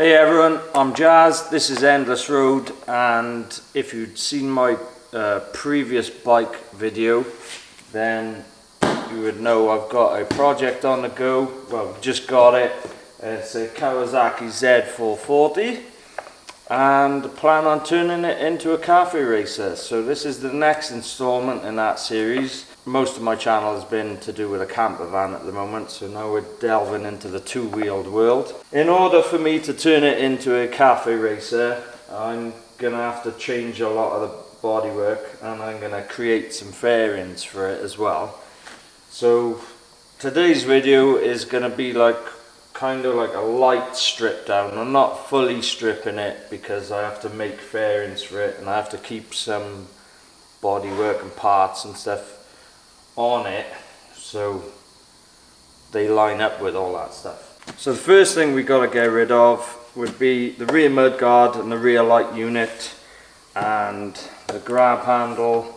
Hey everyone, I'm Jazz, this is Endless Road, and if you'd seen my previous bike video, then you would know I've got a project on the go. Well, just got it. It's a Kawasaki Z440 and I plan on turning it into a cafe racer. So this is the next installment in that series. Most of my channel has been to do with a camper van at the moment, so now we're delving into the two-wheeled world. In order for me to turn it into a cafe racer, I'm gonna have to change a lot of the bodywork, and I'm gonna create some fairings for it as well. So today's video is gonna be kind of like a light strip down. I'm not fully stripping it because I have to make fairings for it, and I have to keep some bodywork and parts and stuff on it so they line up with all that stuff. So the first thing we got to get rid of would be the rear mudguard and the rear light unit and the grab handle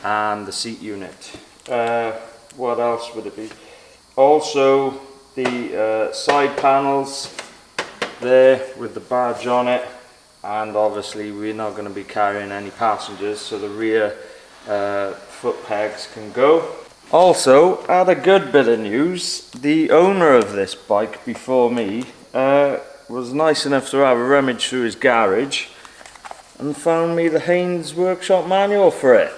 and the seat unit. What else would it be? Also the side panels there with the badge on it, and obviously we're not going to be carrying any passengers, so the rear foot pegs can go. Also, I had a good bit of news. The owner of this bike before me was nice enough to have a rummage through his garage and found me the Haynes workshop manual for it,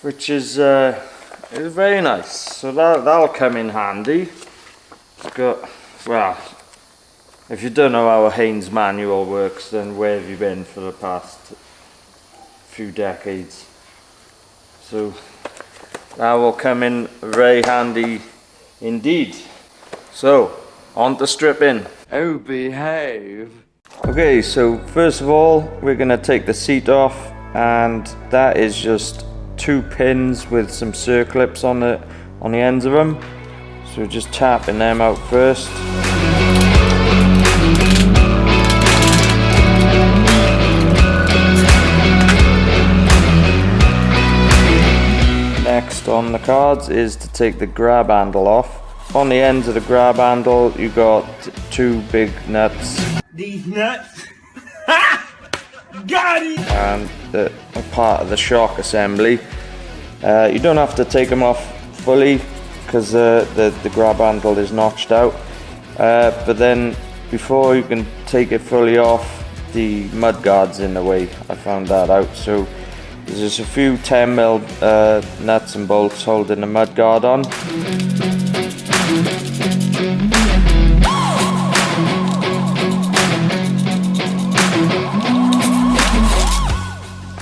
which is very nice. So that'll come in handy. It's got, well, if you don't know how a Haynes manual works, then where have you been for the past few decades? So that will come in very handy indeed. So on to stripping. Oh, behave. Okay, so first of all we're going to take the seat off, and that is just 2 pins with some circlips on the ends of them. So we're just tapping them out first. Next on the cards is to take the grab handle off. On the ends of the grab handle you got 2 big nuts. These nuts? Got it! And a part of the shock assembly. You don't have to take them off fully because the grab handle is notched out. But then before you can take it fully off, the mudguard's in the way. I found that out. So there's just a few 10mm nuts and bolts holding the mudguard on.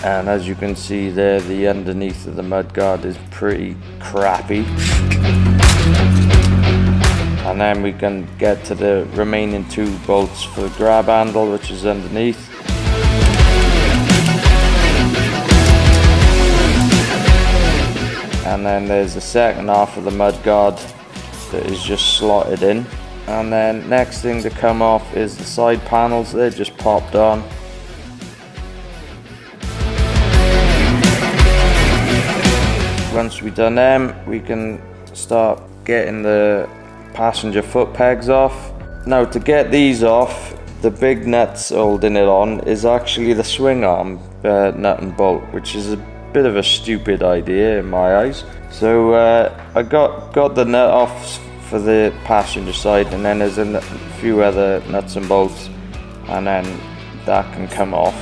And as you can see there, the underneath of the mudguard is pretty crappy. And then we can get to the remaining 2 bolts for the grab handle, which is underneath. And then there's the second half of the mudguard that is just slotted in. And then next thing to come off is the side panels. They're just popped on. Once we've done them, we can start getting the passenger foot pegs off. Now to get these off, the big nuts holding it on is actually the swing arm nut and bolt, which is a bit of a stupid idea in my eyes. So I got the nut off for the passenger side, and then there's a few other nuts and bolts, and then that can come off.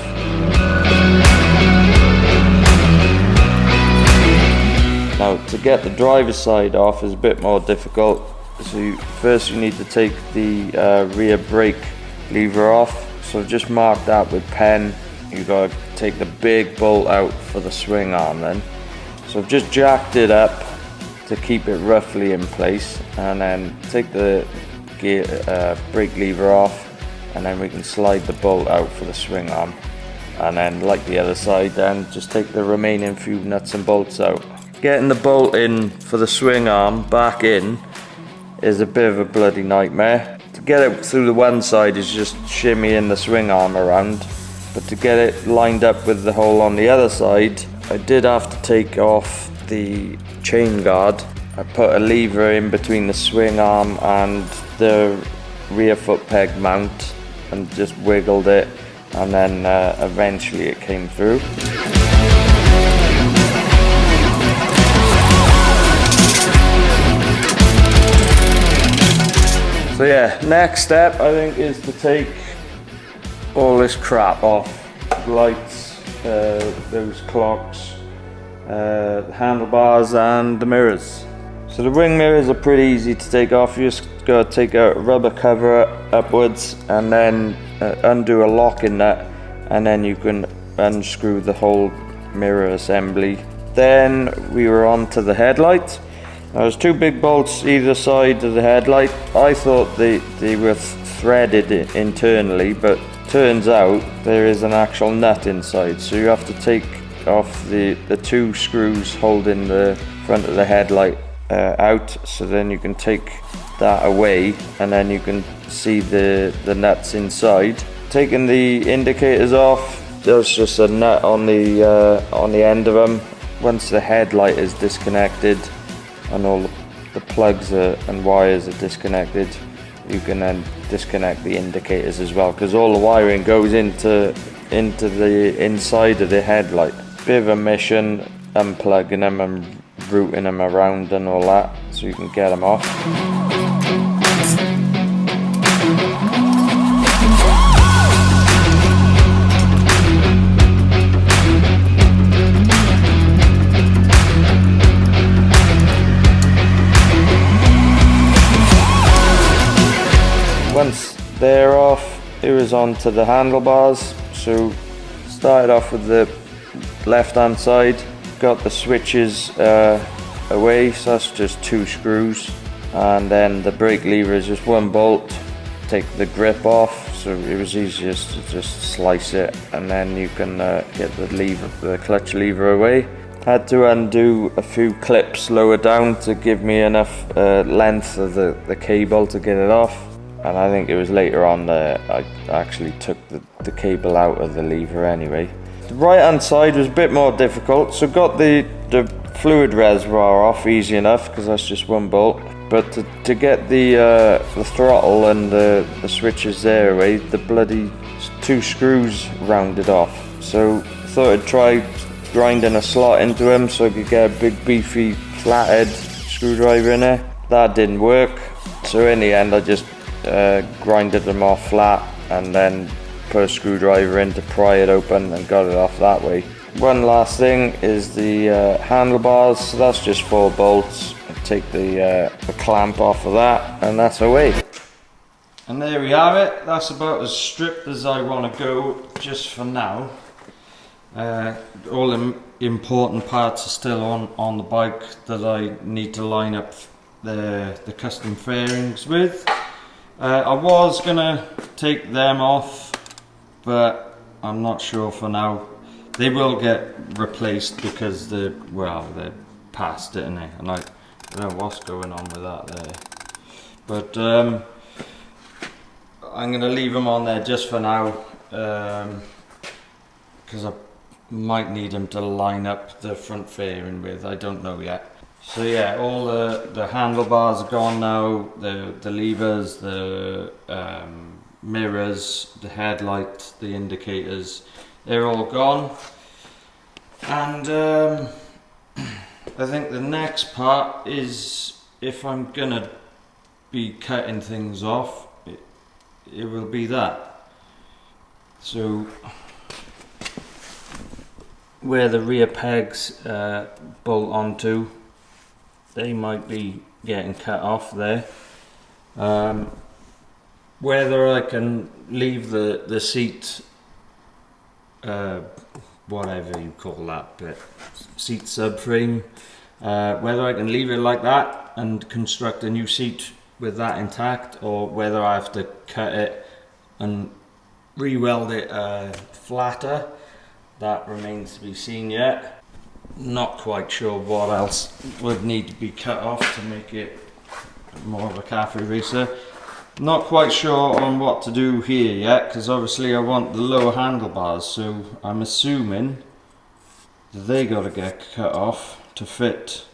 Now to get the driver's side off is a bit more difficult. So first you need to take the rear brake lever off. So I've just marked that with pen. You got to take the big bolt out for the swing arm then. So I've just jacked it up to keep it roughly in place, and then take the brake lever off, and then we can slide the bolt out for the swing arm. And then like the other side, then just take the remaining few nuts and bolts out. Getting the bolt in for the swing arm back in is a bit of a bloody nightmare. To get it through the one side is just shimmying the swing arm around, but to get it lined up with the hole on the other side, I did have to take off the chain guard. I put a lever in between the swing arm and the rear foot peg mount and just wiggled it, and then eventually it came through. So yeah, next step I think is to take all this crap off. Lights, those clocks, handlebars and the mirrors. So the wing mirrors are pretty easy to take off. You just got to take a rubber cover upwards and then undo a locking nut, and then you can unscrew the whole mirror assembly. Then we were on to the headlight. There's two big bolts either side of the headlight. I thought they were threaded internally, but turns out there is an actual nut inside, so you have to take off the two screws holding the front of the headlight out, so then you can take that away and then you can see the nuts inside. Taking the indicators off, there's just a nut on the end of them. Once the headlight is disconnected and all the plugs and wires are disconnected, you can then disconnect the indicators as well, because all the wiring goes into the inside of the headlight. Bit of a mission unplugging them and routing them around and all that, so you can get them off. Once they're off, it was on to the handlebars. So started off with the left hand side, got the switches away, so that's just two screws, and then the brake lever is just one bolt. Take the grip off, so it was easiest to just slice it, and then you can get the clutch lever away. Had to undo a few clips lower down to give me enough length of the cable to get it off. And I think it was later on that I actually took the cable out of the lever anyway. The right hand side was a bit more difficult, so got the fluid reservoir off easy enough because that's just one bolt. But to get the throttle and the switches there away, the bloody two screws rounded off. So thought I'd try grinding a slot into them so I could get a big beefy flathead screwdriver in there. That didn't work, so in the end I just grinded them off flat and then put a screwdriver in to pry it open and got it off that way. One last thing is the handlebars, so that's just 4 bolts. Take the clamp off of that and that's away. And there we have it. That's about as stripped as I want to go just for now. All the important parts are still on the bike that I need to line up the custom fairings with. I was gonna take them off, but I'm not sure for now. They will get replaced because they're past it, and I don't know what's going on with that there. But I'm gonna leave them on there just for now, because I might need them to line up the front fairing with. I don't know yet. So yeah, all the handlebars are gone now, the levers, the mirrors, the headlight, the indicators, they're all gone. And I think the next part is, if I'm gonna be cutting things off, it will be that. So where the rear pegs bolt onto, they might be getting cut off there. Whether I can leave the seat, whatever you call that bit, seat subframe, whether I can leave it like that and construct a new seat with that intact, or whether I have to cut it and re-weld it flatter, that remains to be seen yet. Not quite sure what else would need to be cut off to make it more of a cafe racer. Not quite sure on what to do here yet, because obviously I want the lower handlebars, so I'm assuming that they got to get cut off to fit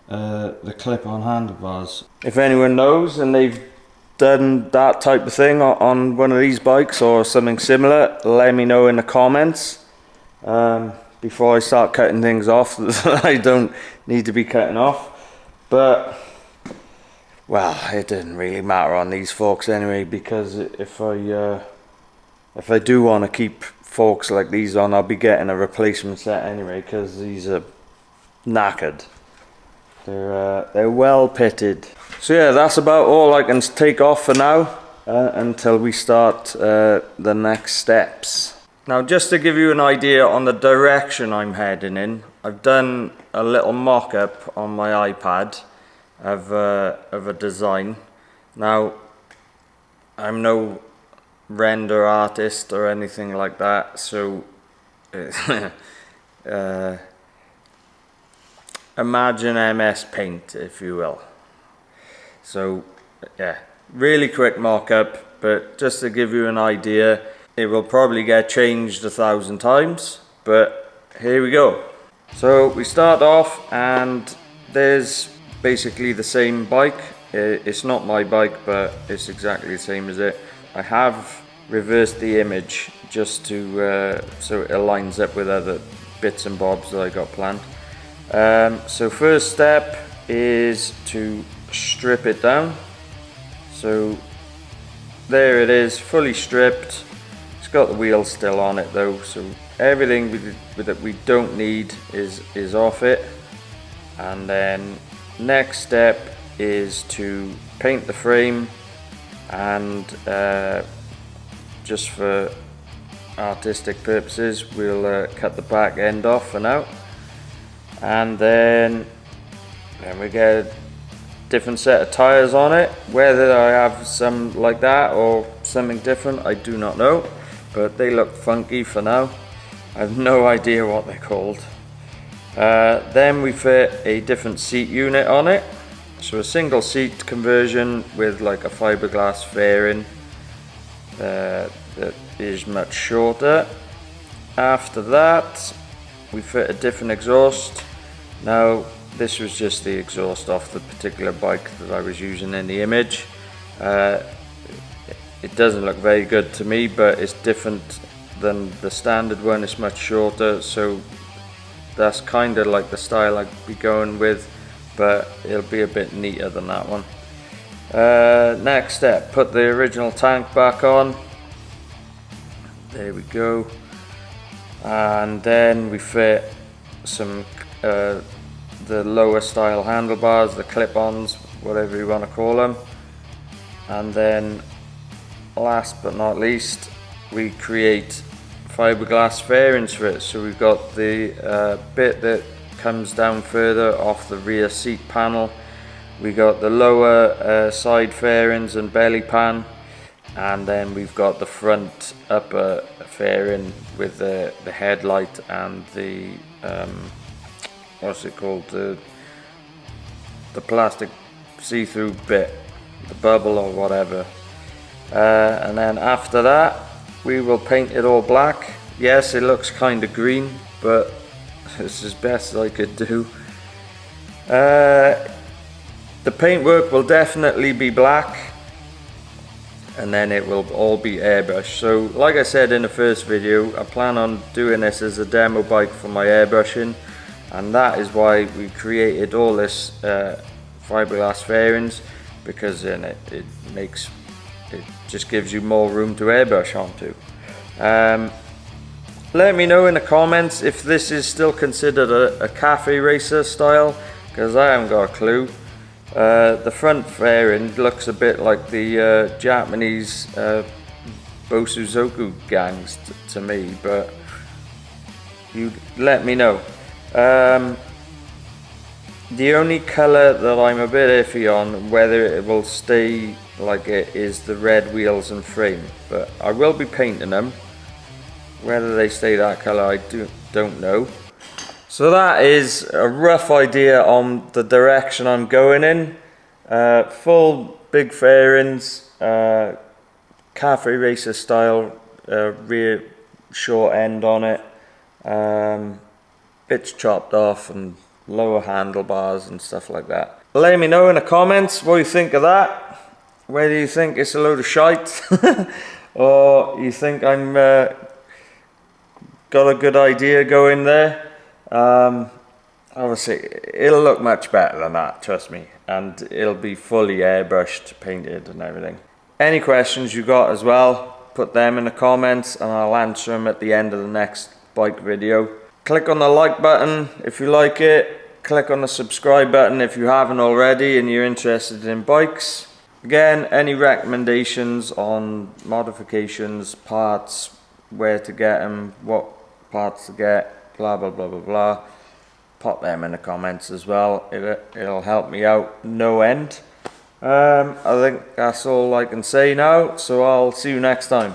the clip-on handlebars. If anyone knows and they've done that type of thing on one of these bikes or something similar, let me know in the comments before I start cutting things off that I don't need to be cutting off. But well, it didn't really matter on these forks anyway, because if I do want to keep forks like these on, I'll be getting a replacement set anyway, because these are knackered. They're well pitted. So yeah, that's about all I can take off for now until we start the next steps. Now, just to give you an idea on the direction I'm heading in, I've done a little mock-up on my iPad of a design. Now, I'm no render artist or anything like that, so imagine MS Paint, if you will. So yeah, really quick mock-up, but just to give you an idea, it will probably get changed 1,000 times, but here we go. So we start off, and there's basically the same bike. It's not my bike, but it's exactly the same as it. I have reversed the image just to so it aligns up with other bits and bobs that I got planned. So first step is to strip it down. So there it is, fully stripped. It's got the wheels still on it though, so everything that we don't need is off it. And then next step is to paint the frame, and just for artistic purposes we'll cut the back end off for now. And then we get a different set of tires on it. Whether I have some like that or something different, I do not know, but they look funky for now. I have no idea what they're called. Then we fit a different seat unit on it, so a single seat conversion with like a fiberglass fairing that is much shorter. After that we fit a different exhaust. Now this was just the exhaust off the particular bike that I was using in the image. It doesn't look very good to me, but it's different than the standard one. It's much shorter, so that's kind of like the style I'd be going with, but it'll be a bit neater than that one. Next step, put the original tank back on. There we go. And then we fit some the lower style handlebars, the clip-ons, whatever you want to call them. And then last but not least, we create fiberglass fairings for it. So we've got the bit that comes down further off the rear seat panel. We got the lower side fairings and belly pan, and then we've got the front upper fairing with the headlight and the what's it called, the plastic see-through bit, the bubble or whatever. And then after that we will paint it all black. Yes, it looks kind of green, but it's as best as I could do. The paintwork will definitely be black, and then it will all be airbrushed. So like I said in the first video, I plan on doing this as a demo bike for my airbrushing, and that is why we created all this fiberglass fairings, because then it just gives you more room to airbrush onto. Let me know in the comments if this is still considered a cafe racer style, because I haven't got a clue. The front fairing looks a bit like the Japanese Bosuzoku gangs to me, but you let me know. The only colour that I'm a bit iffy on whether it will stay like it is the red wheels and frame, but I will be painting them. Whether they stay that colour, I don't know. So that is a rough idea on the direction I'm going in. Full big fairings, cafe racer style, rear short end on it, bits chopped off and lower handlebars and stuff like that. Let me know in the comments what you think of that. whether you think it's a load of shite or you think I'm got a good idea going there. Obviously it'll look much better than that, trust me, and it'll be fully airbrushed, painted and everything. Any questions you got as well, put them in the comments and I'll answer them at the end of the next bike video. Click on the like button if you like it. Click on the subscribe button if you haven't already and you're interested in bikes. Again, any recommendations on modifications, parts, where to get them, what parts to get, blah blah blah blah blah, pop them in the comments as well. It'll help me out no end. I think that's all I can say now, so I'll see you next time.